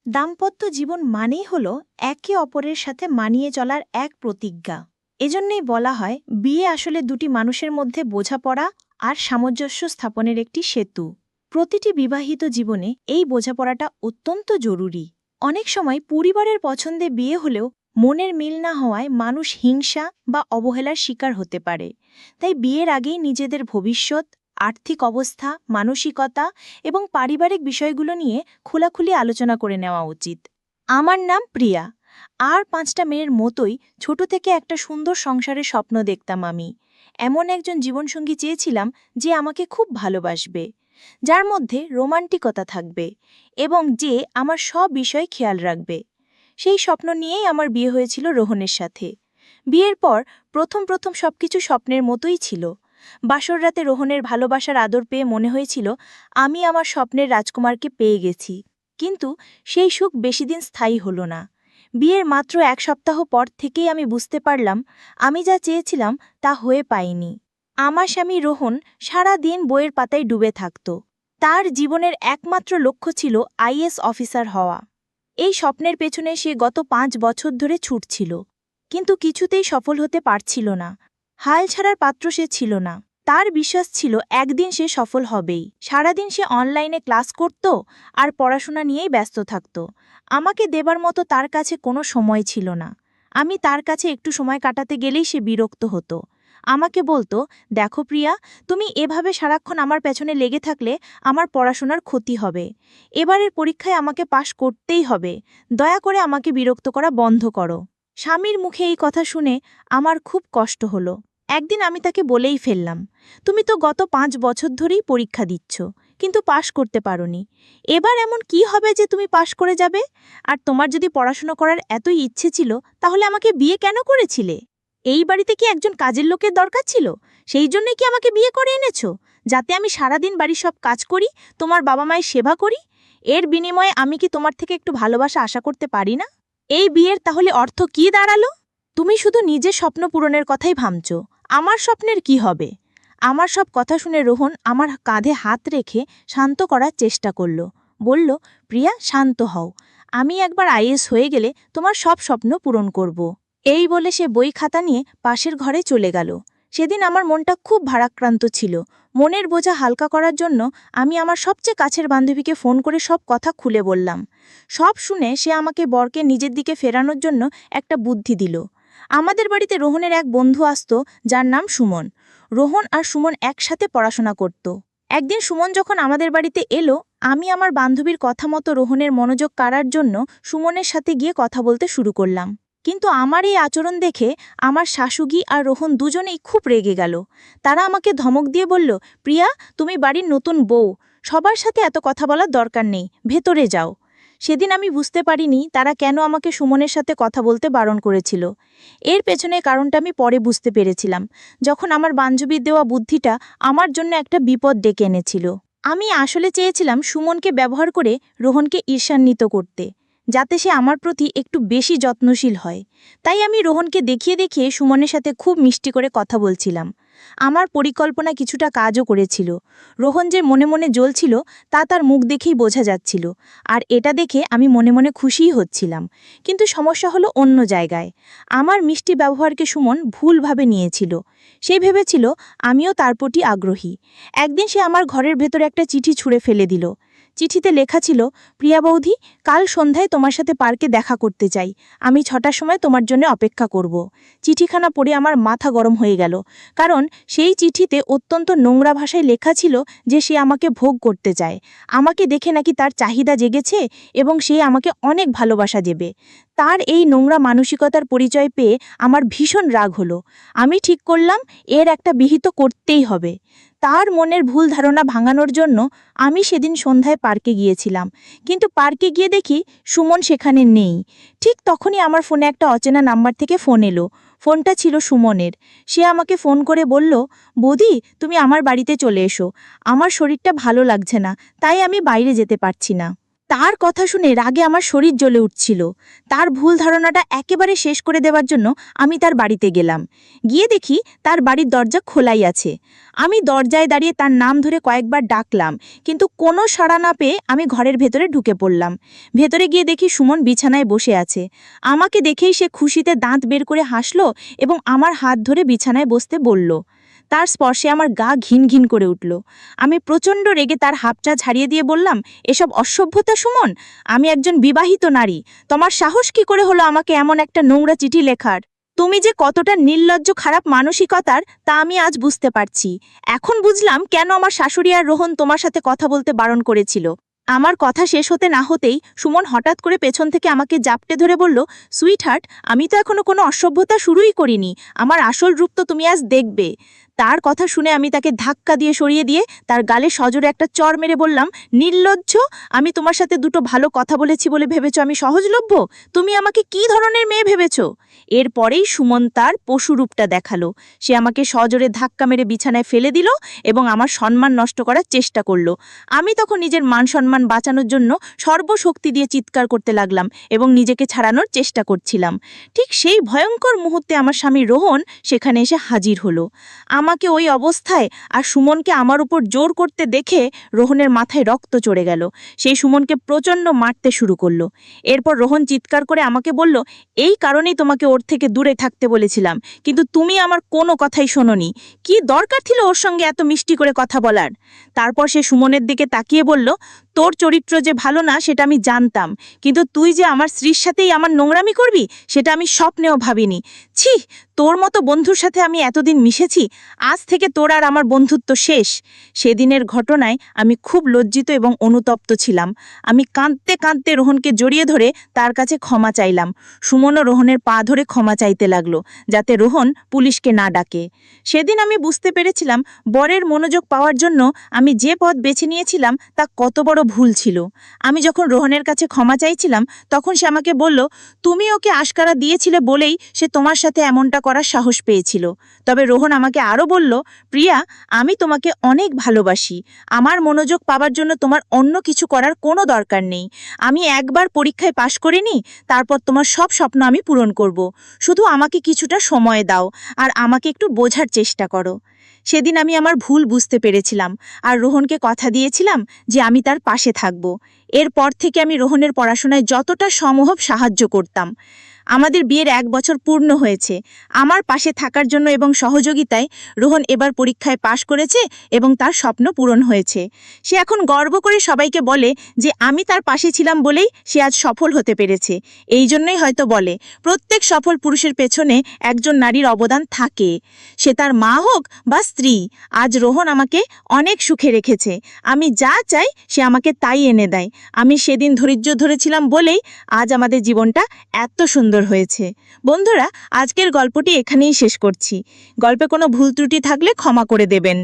দাম্পত্য জীবন মানেই হল একে অপরের সাথে মানিয়ে চলার এক প্রতিজ্ঞা। এজন্যই বলা হয় বিয়ে আসলে দুটি মানুষের মধ্যে বোঝাপড়া আর সামঞ্জস্য স্থাপনের একটি সেতু। প্রতিটি বিবাহিত জীবনে এই বোঝাপড়াটা অত্যন্ত জরুরি। অনেক সময় পরিবারের পছন্দে বিয়ে হলেও মনের মিল না হওয়ায় মানুষ হিংসা বা অবহেলার শিকার হতে পারে। তাই বিয়ের আগেই নিজেদের ভবিষ্যৎ, আর্থিক অবস্থা, মানসিকতা এবং পারিবারিক বিষয়গুলো নিয়ে খোলাখুলি আলোচনা করে নেওয়া উচিত। আমার নাম প্রিয়া। আর ৫টা মেয়ের মতোই ছোট থেকে একটা সুন্দর সংসারের স্বপ্ন দেখতাম আমি। এমন একজন জীবনসঙ্গী চেয়েছিলাম যে আমাকে খুব ভালোবাসবে, যার মধ্যে রোমান্টিকতা থাকবে এবং যে আমার সব বিষয় খেয়াল রাখবে। সেই স্বপ্ন নিয়েই আমার বিয়ে হয়েছিল রোহনের সাথে। বিয়ের পর প্রথম সবকিছু স্বপ্নের মতোই ছিল। বাসর রাতে রোহনের ভালোবাসার আদর পেয়ে মনে হয়েছিল আমি আমার স্বপ্নের রাজকুমারকে পেয়ে গেছি। কিন্তু সেই সুখ বেশিদিন স্থায়ী হলো না। বিয়ের মাত্র ১ সপ্তাহ পর থেকেই আমি বুঝতে পারলাম আমি যা চেয়েছিলাম তা হয়ে পাইনি। আমার স্বামী রোহন সারা দিন বইয়ের পাতায় ডুবে থাকত। তার জীবনের একমাত্র লক্ষ্য ছিল আইএএস অফিসার হওয়া। এই স্বপ্নের পেছনে সে গত ৫ বছর ধরে ছুটছিল, কিন্তু কিছুতেই সফল হতে পারছিল না। হাল ছাড়ার পাত্র সে ছিল না। তার বিশ্বাস ছিল একদিন সে সফল হবেই। সারাদিন সে অনলাইনে ক্লাস করত আর পড়াশোনা নিয়েই ব্যস্ত থাকত। আমাকে দেবার মতো তার কাছে কোনো সময় ছিল না। আমি তার কাছে একটু সময় কাটাতে গেলেই সে বিরক্ত হতো। আমাকে বলতো, দেখো প্রিয়া, তুমি এভাবে সারাক্ষণ আমার পেছনে লেগে থাকলে আমার পড়াশোনার ক্ষতি হবে। এবারের পরীক্ষায় আমাকে পাশ করতেই হবে। দয়া করে আমাকে বিরক্ত করা বন্ধ করো। স্বামীর মুখে এই কথা শুনে আমার খুব কষ্ট হলো। একদিন আমি তাকে বলেই ফেললাম, তুমি তো গত ৫ বছর ধরেই পরীক্ষা দিচ্ছ, কিন্তু পাশ করতে পারোনি। এবার এমন কি হবে যে তুমি পাশ করে যাবে? আর তোমার যদি পড়াশোনা করার এতই ইচ্ছে ছিল, তাহলে আমাকে বিয়ে কেন করেছিলে? এই বাড়িতে কি একজন কাজের লোকের দরকার ছিল? সেই জন্যই কি আমাকে বিয়ে করে এনেছো, যাতে আমি সারাদিন বাড়ির সব কাজ করি, তোমার বাবা মায়ের সেবা করি? এর বিনিময়ে আমি কি তোমার থেকে একটু ভালোবাসা আশা করতে পারি না? এই বিয়ের তাহলে অর্থ কি দাঁড়ালো? তুমি শুধু নিজের স্বপ্ন পূরণের কথাই ভাবছো। আমার স্বপ্নের কি হবে? আমার সব কথা শুনে রোহন আমার কাঁধে হাত রেখে শান্ত করার চেষ্টা করল। বলল, প্রিয়া, শান্ত হও। আমি একবার আইএএস হয়ে গেলে তোমার সব স্বপ্ন পূরণ করব। এই বলে সে বই খাতা নিয়ে পাশের ঘরে চলে গেল। সেদিন আমার মনটা খুব ভারাক্রান্ত ছিল। মনের বোঝা হালকা করার জন্য আমি আমার সবচেয়ে কাছের বান্ধবীকে ফোন করে সব কথা খুলে বললাম। সব শুনে সে আমাকে বরকে নিজের দিকে ফেরানোর জন্য একটা বুদ্ধি দিল। আমাদের বাড়িতে রোহনের এক বন্ধু আসত, যার নাম সুমন। রোহন আর সুমন একসাথে পড়াশোনা করত। একদিন সুমন যখন আমাদের বাড়িতে এলো, আমি আমার বান্ধবীর কথা মতো রোহনের মনোযোগ কাড়ার জন্য সুমনের সাথে গিয়ে কথা বলতে শুরু করলাম। কিন্তু আমার এই আচরণ দেখে আমার শাশুড়ি আর রোহন দুজনেই খুব রেগে গেল। তারা আমাকে ধমক দিয়ে বলল, প্রিয়া, তুমি বাড়ির নতুন বউ, সবার সাথে এত কথা বলার দরকার নেই, ভেতরে যাও। সেদিন আমি বুঝতে পারিনি তারা কেন আমাকে সুমনের সাথে কথা বলতে বারণ করেছিল। এর পেছনে কারণটা আমি পরে বুঝতে পেরেছিলাম, যখন আমার বান্ধবীর দেওয়া বুদ্ধিটা আমার জন্য একটা বিপদ ডেকে এনেছিল। আমি আসলে চেয়েছিলাম সুমনকে ব্যবহার করে রোহনকে ঈর্ষান্বিত করতে, যাতে সে আমার প্রতি একটু বেশি যত্নশীল হয়। তাই আমি রোহনকে দেখিয়ে দেখিয়ে সুমনের সাথে খুব মিষ্টি করে কথা বলছিলাম। আমার পরিকল্পনা কিছুটা কাজও করেছিল। রোহন যে মনে মনে জ্বলছিল তা তার মুখ দেখেই বোঝা যাচ্ছিল, আর এটা দেখে আমি মনে মনে খুশিই হচ্ছিলাম। কিন্তু সমস্যা হলো অন্য জায়গায়। আমার মিষ্টি ব্যবহারকে সুমন ভুলভাবে নিয়েছিল। সে ভেবেছিল আমিও তার প্রতি আগ্রহী। একদিন সে আমার ঘরের ভেতরে একটা চিঠি ছুঁড়ে ফেলে দিল। চিঠিতে লেখা ছিল, প্রিয়া বৌদি, কাল সন্ধ্যায় তোমার সাথে পার্কে দেখা করতে চাই। আমি ৬টার সময় তোমার জন্য অপেক্ষা করব। চিঠিখানা পড়ে আমার মাথা গরম হয়ে গেল, কারণ সেই চিঠিতে অত্যন্ত নোংরা ভাষায় লেখা ছিল যে সে আমাকে ভোগ করতে চায়। আমাকে দেখে নাকি তার চাহিদা জেগেছে এবং সে আমাকে অনেক ভালোবাসা দেবে। তার এই নোংরা মানসিকতার পরিচয় পেয়ে আমার ভীষণ রাগ হলো। আমি ঠিক করলাম এর একটা বিহিত করতেই হবে। তার মনের ভুল ধারণা ভাঙানোর জন্য আমি সেদিন সন্ধ্যায় পার্কে গিয়েছিলাম, কিন্তু পার্কে গিয়ে দেখি সুমন সেখানে নেই। ঠিক তখনই আমার ফোনে একটা অচেনা নাম্বার থেকে ফোন এলো। ফোনটা ছিল সুমনের। সে আমাকে ফোন করে বলল, বৌদি, তুমি আমার বাড়িতে চলে এসো। আমার শরীরটা ভালো লাগছে না, তাই আমি বাইরে যেতে পারছি না। তার কথা শুনে রাগে আমার শরীর জ্বলে উঠছিল। তার ভুল ধারণাটা একেবারে শেষ করে দেওয়ার জন্য আমি তার বাড়িতে গেলাম। গিয়ে দেখি তার বাড়ির দরজা খোলাই আছে। আমি দরজায় দাঁড়িয়ে তার নাম ধরে কয়েকবার ডাকলাম, কিন্তু কোনো সাড়া না পেয়ে আমি ঘরের ভেতরে ঢুকে পড়লাম। ভেতরে গিয়ে দেখি সুমন বিছানায় বসে আছে। আমাকে দেখেই সে খুশিতে দাঁত বের করে হাসল এবং আমার হাত ধরে বিছানায় বসতে বলল। তার স্পর্শে আমার গা ঘিন ঘিন করে উঠল। আমি প্রচণ্ড রেগে তার হাতটা ছাড়িয়ে দিয়ে বললাম, এসব অসভ্যতা সুমন, আমি একজন বিবাহিত নারী। তোমার সাহস কি করে হলো আমাকে এমন একটা নোংরা চিঠি লেখার? তুমি যে কতটা নির্লজ্জ খারাপ মানসিকতার তা আমি আজ বুঝতে পারছি। এখন বুঝলাম কেন আমার শাশুড়ি আর রোহন তোমার সাথে কথা বলতে বারণ করেছিল। আমার কথা শেষ হতে না হতেই সুমন হঠাৎ করে পেছন থেকে আমাকে জাপটে ধরে বলল, সুইটহার্ট, আমি তো এখনো কোনো অসভ্যতা শুরুই করিনি। আমার আসল রূপ তো তুমি আজ দেখবে। তার কথা শুনে আমি তাকে ধাক্কা দিয়ে সরিয়ে দিয়ে তার গালে সজোরে একটা চড় মেরে বললাম, নির্লজ্জ, আমি তোমার সাথে দুটো ভালো কথা বলেছি বলে ভেবেছ আমি সহজলভ্য? তুমি আমাকে কি ধরনের মেয়ে ভেবেছ? এরপরেই সুমন তার পশুরূপটা দেখালো। সে আমাকে সজোরে ধাক্কা মেরে বিছানায় ফেলে দিল এবং আমার সম্মান নষ্ট করার চেষ্টা করলো। আমি তখন নিজের মান সম্মান বাঁচানোর জন্য সর্বশক্তি দিয়ে চিৎকার করতে লাগলাম এবং নিজেকে ছাড়ানোর চেষ্টা করছিলাম। ঠিক সেই ভয়ঙ্কর মুহূর্তে আমার স্বামী রোহন সেখানে এসে হাজির হলো। আমাকে ওই অবস্থায় আর সুমনকে আমার উপর জোর করতে দেখে রোহনের মাথায় রক্ত চড়ে গেল। সেই সুমনকে প্রচণ্ড মারতে শুরু করলো। এরপর রোহন চিৎকার করে আমাকে বলল, এই কারণেই তোমাকে ওর থেকে দূরে থাকতে বলেছিলাম, কিন্তু তুমি আমার কোনো কথাই শোনোনি। কি দরকার ছিল ওর সঙ্গে এত মিষ্টি করে কথা বলার? তারপর সে সুমনের দিকে তাকিয়ে বলল, তোর চরিত্র যে ভালো না সেটা আমি জানতাম, কিন্তু তুই যে আমার স্ত্রীর সাথেই আমার নোংরামি করবি সেটা আমি স্বপ্নেও ভাবিনি। ছি, তোর মতো বন্ধুর সাথে আমি এতদিন মিশেছি, আজ থেকে তোর আর আমার বন্ধুত্ব শেষ। সেদিনের ঘটনায় আমি খুব লজ্জিত এবং অনুতপ্ত ছিলাম। আমি কাঁদতে কাঁদতে রোহনকে জড়িয়ে ধরে তার কাছে ক্ষমা চাইলাম। সুমনও রোহনের পা ধরে ক্ষমা চাইতে লাগলো, যাতে রোহন পুলিশকে না ডাকে। সেদিন আমি বুঝতে পেরেছিলাম বরের মনোযোগ পাওয়ার জন্য আমি যে পথ বেছে নিয়েছিলাম তা কত বড় ভুল ছিল। আমি যখন রোহনের কাছে ক্ষমা চাইছিলাম তখন সে আমাকে বলল, তুমি ওকে আশকারা দিয়েছিলে বলেই সে তোমার সাথে এমনটা করার সাহস পেয়েছিল। তবে রোহন আমাকে আরও বলল, প্রিয়া, আমি তোমাকে অনেক ভালোবাসি। আমার মনোযোগ পাবার জন্য তোমার অন্য কিছু করার কোনো দরকার নেই। আমি একবার পরীক্ষায় পাশ করিনি, তারপর তোমার সব স্বপ্ন আমি পূরণ করব। শুধু আমাকে কিছুটা সময় দাও আর আমাকে একটু বোঝার চেষ্টা করো। সেদিন আমি আমার ভুল বুঝতে পেরেছিলাম আর রোহনকে কথা দিয়েছিলাম যে আমি তার পাশে থাকব। এরপর থেকে আমি রোহনের পড়াশোনায় যতটা সম্ভব সাহায্য করতাম। আমাদের বিয়ের 1 বছর পূর্ণ হয়েছে। আমার পাশে থাকার জন্য এবং সহযোগিতায় রোহন এবার পরীক্ষায় পাশ করেছে এবং তার স্বপ্ন পূরণ হয়েছে। সে এখন গর্ব করে সবাইকে বলে যে আমি তার পাশে ছিলাম বলেই সে আজ সফল হতে পেরেছে। এই জন্যই হয়তো বলে, প্রত্যেক সফল পুরুষের পেছনে একজন নারীর অবদান থাকে, সে তার মা হোক বা স্ত্রী। আজ রোহন আমাকে অনেক সুখে রেখেছে। আমি যা চাই সে আমাকে তাই এনে দেয়। আমি সেদিন ধৈর্য ধরেছিলাম বলেই আজ আমাদের জীবনটা এত সুন্দর হয়েছে। বন্ধুরা, আজকের গল্পটি এখানেই শেষ করছি। গল্পে কোনো ভুল ত্রুটি থাকলে ক্ষমা করে দেবেন।